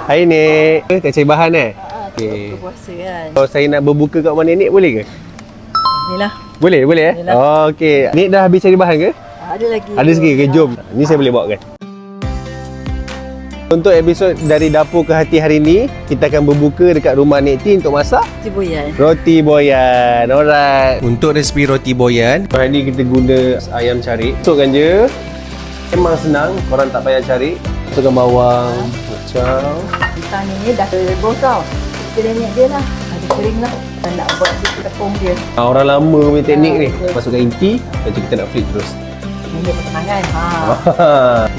Hai Nek. Tak cari bahan okey. Puasa kan. Kalau saya nak berbuka kat rumah Nek boleh ke? Ni lah. Boleh Oh, okey. Nek dah habis cari bahan ke? Ada lagi. Ada sikit ke? Jom. Ni saya boleh bawa kan? Untuk episod dari Dapur ke Hati hari ni, kita akan berbuka dekat rumah Nek T untuk masak Roti boyan. roti boyan. Alright. Untuk resipi roti boyan, hari ni kita guna ayam cari. Masukkan je. Memang senang, korang tak payah cari. Masukkan bawang, kacang. Ikan ni dah rebus tau. Kita minyak dia lah. Ada kering lah. Dan nak buat tepung dia. Orang lama punya teknik ni. Masukkan inti, lepas tu kita nak flip terus. Minyak pertenangan.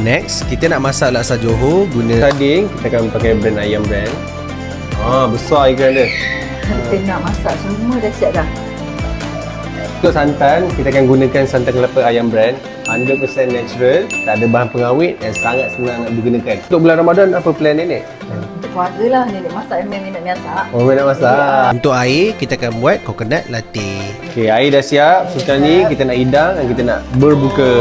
Next, kita nak masak laksa Johor guna sarding. Kita akan pakai brand ayam brand. Besar ikan dia. Kita nak masak semua dah siap dah. Untuk santan, kita akan gunakan santan kelapa ayam brand 100% natural, tak ada bahan pengawet dan sangat senang nak digunakan. Untuk bulan Ramadan, apa plan Nenek? Untuk keluarga lah. Nenek masak yang minat masak. Oh, nak masak. Untuk air, kita akan buat coconut latte. Okey, air dah siap. Sekarang ni kita nak hidang dan kita nak berbuka.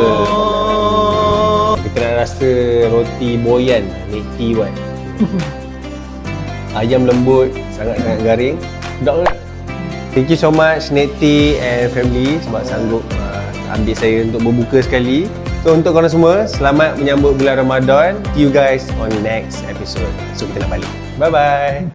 Kita nak rasa roti boyan Nek T buat. Ayam lembut, sangat-sangat garing. Sedap tak? Thank you so much Nek T and family sebab sanggup ambil saya untuk berbuka sekali. So untuk korang semua, selamat menyambut bulan Ramadan. See you guys on next episode. So kita nak balik. Bye bye.